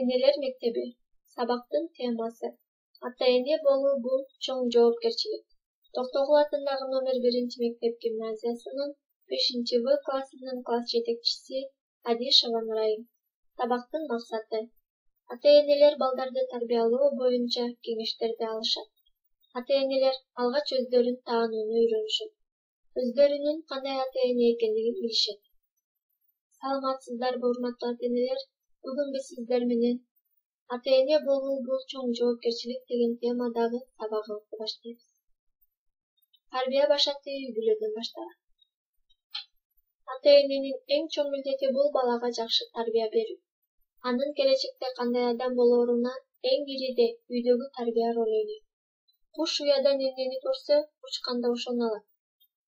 Энелер мектеби. Сабактын темасы. Ата-эне болуу бул чоң жоопкерчилик. Токтогул атындагы номер 1 мектеп гимназиясынын 5В классынын класс жетекчиси Адишева Нурайым. Сабактын максаты. Ата-энелер балдарды тарбиялоо боюнча кеңештерди алышат. Ата-энелер алгач өздөрүн таанууну үйрөнүшөт. Өздөрүнүн кандай ата-эне экендигин билишет. Саламатсыздарбы, урматтуу ата-энелер? Бүгүн биз сиздер менен ата-эне болуу бул чоң жоопкерчилик деген темадагы сабагыбызды баштайбыз. Тарбия башаты үй бүлөдөн башталат. Ата-эненин эң чоң милдети бул балага жакшы тарбия берүү. Анын келечекте кандай адам болоруна эң ириде үйдөгү тарбия роль ойнойт. Куш уядан эмнени көрсө, учканда ошону алат.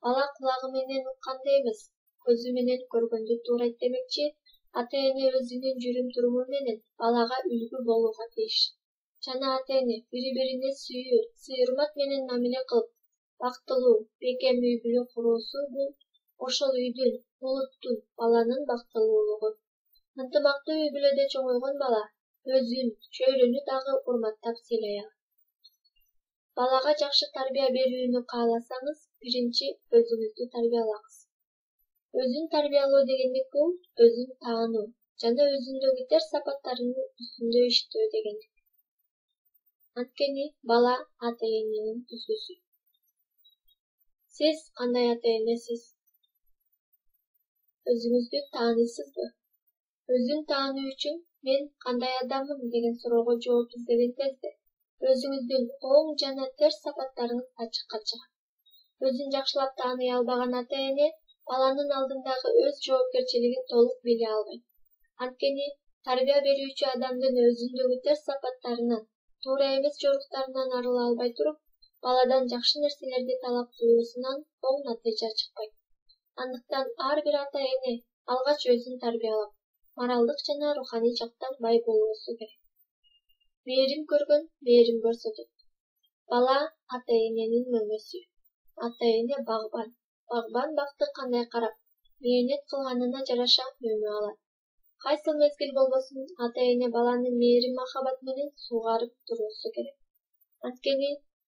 Бала кулагы менен укканды эмес, көзү менен көргөндү туурайт демекчи, ата-эне өзүнүн жүрүм-туруму менен балага үлгү болууга тийиш. Жана ата-эне бири-бирине сүйүү, сый-урмат менен мамиле кылып, бактылуу, бекем үй бүлө куруусу бул ошол үйдүн, улуттун, баланын бактылуулугу. Ынтымактуу үй бүлөдө чоңойгон бала өзүн, чөйрөнү дагы урматтап сыйлай алат. Балага жакшы тарбия берүүнү кааласаңыз, биринчи өзүңүздү тарбиялагыз. Өзүн тарбиялоо дегенdik бул өзүн таануу жана өзүндөгү терс сапаттарынын үстүндө иштөө дегендик. Анткени бала ата-эненин түзгүсү. Сиз кандай ата-энесиз? Өзүңүздү тааныйсызбы? Өзүн таануу үчүн мен кандай адаммын деген суроого жооп издеген кезде өзүңүздүн оң жана терс сапаттарыңыз ачыкка чыгат. Өзүн жакшылап тааный албаган ата-эне баланын алдындагы өз жоопкерчилигин толук биле албайт. Анткени тарбия берүүчү адамдын өзүндөгү терс сапаттарынан, туура эмес жоруктарынан арыла албай туруп, баладан жакшы нерселерди талап кылуусунан оң натыйжа чыкпайт. Андыктан ар бир ата-эне алгач өзүн тарбиялап, моралдык жана руханий жактан бай болуусу керек. Мээрим көргөн мээрим көрсөтөт. Бала ата-эненин мөңөсү. Ата-эне багбан. Багбан бакты кандай карап, мээнет кылганына жараша мөмө алат. Кайсыл мезгил болбосун ата-эне баланы мээрим махабат менен суугарып туруусу керек. Анткени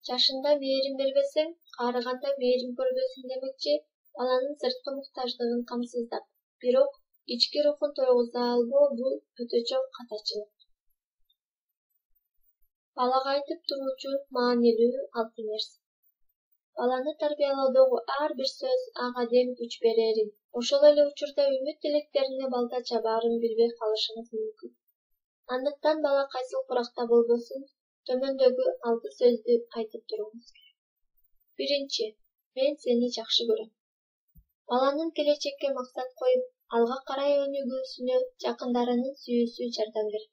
жашында мээрим бербесең, каарыганда мээрим көрбөсүң демекчи, баланын сырткы муктаждыгын камсыздап, бирок ички рухун тойгуза албоо бул өтө чоң катачылык. Балага айтып туруучу маанилүү алты нерсе. Баланы тарбиялоодогу ар бир сөз ага дем күч берерин, ошол эле учурда үмүт тилектерине балта чабаарын билбей калышыңыз мүмкүн. Андыктан бала кайсыл куракта болбосун, төмөндөгү алты сөздү айтып туруңуз керек. Биринчи, мен сени жакшы көрөм. Баланын келечекке максат коюп, алга карай өнүгүүсүнө жакындарынын сүйүүсү жардам берет.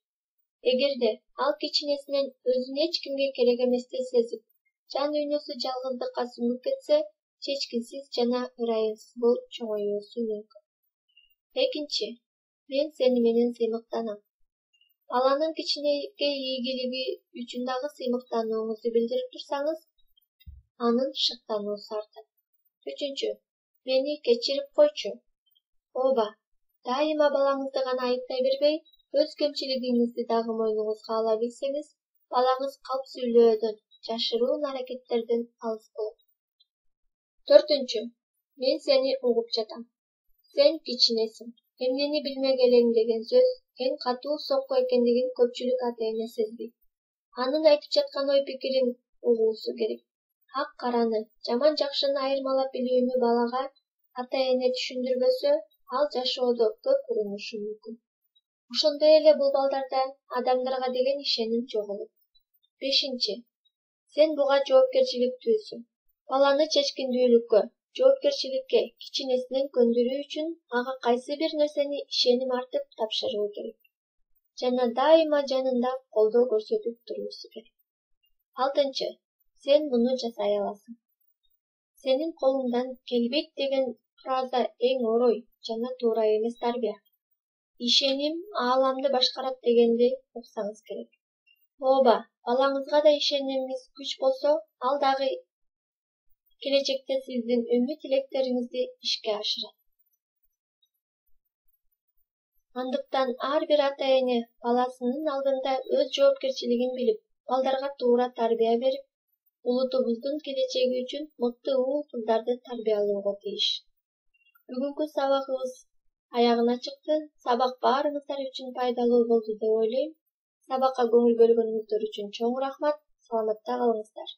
Эгерде ал кичинесинен өзүн эч кимге керек эместей сезип, жан дүйнөсү жалгыздыкка сүмүп кетсе, чечкинсиз жана ырайымсыз болуп чоңоюусу мүмкүн. Экинчи, мен сени менен сыймыктанам. Баланын кичинеге ийгилиги үчүн дагы сыймыктанууңузду билдирип турсаңыз, анын шыктануусу артат. Үчүнчү, мени кечирип койчу. Ооба, дайыма балаңызды гана айыптай бербей, өз кемчилигиңизди дагы мойнуңузга ала билсеңиз, балаңыз калп сүйлөөдөн, жашыруун аракеттерден алыс болот. Төртүнчү, мен сени угуп жатам. Сен кичинесиң, эмнени билмегелең деген сөз эң катуу сокку экендигин көпчүлүк ата-эне сезбейт. Анын айтып жаткан ой-пикирин угуусу керек. Ак караны, жаман жакшыны айырмалап билүүнү балага ата-эне түшүндүрбөсө, ал жашоодо көп урунушу мүмкүн. Ошондой эле бул балдарда адамдарга деген ишеним жоголот. Бешинчи, сен буга жоопкерчиликтүүсүң. Баланы чечкиндүүлүккө, жоопкерчиликке, кичинесинен көндүрүү үчүн ага кайсы бир нерсени ишеним артып тапшыруу керек. Жана дайыма жанында колдоо көрсөтүп туруусу керек. Алтынчы, сен муну жасай аласың. Сенин колуңдан келбейт деген фраза эң орой жана туура эмес тарбия. Ишеним ааламды башкарат дегенди уксаңыз керек. Ооба, балаңызга да ишенимиңиз күч болсо, ал дагы келечекте сиздин үмүт тилектериңизди ишке ашырат. Андыктан ар бир ата-эне баласынын алдында өз жоопкерчилигин билип, балдарга туура тарбия берип, улутубуздун келечеги үчүн мыкты уул-кыздарды тарбиялоого тийиш. Бүгүнкү сабагыбыз аягына чыкты. Сабак баарыңыздар үчүн пайдалуу болду деп ойлойм. Сабакка көңүл бөлгөнүңүздөр үчүн чоң рахмат. Саламатта калыңыздар.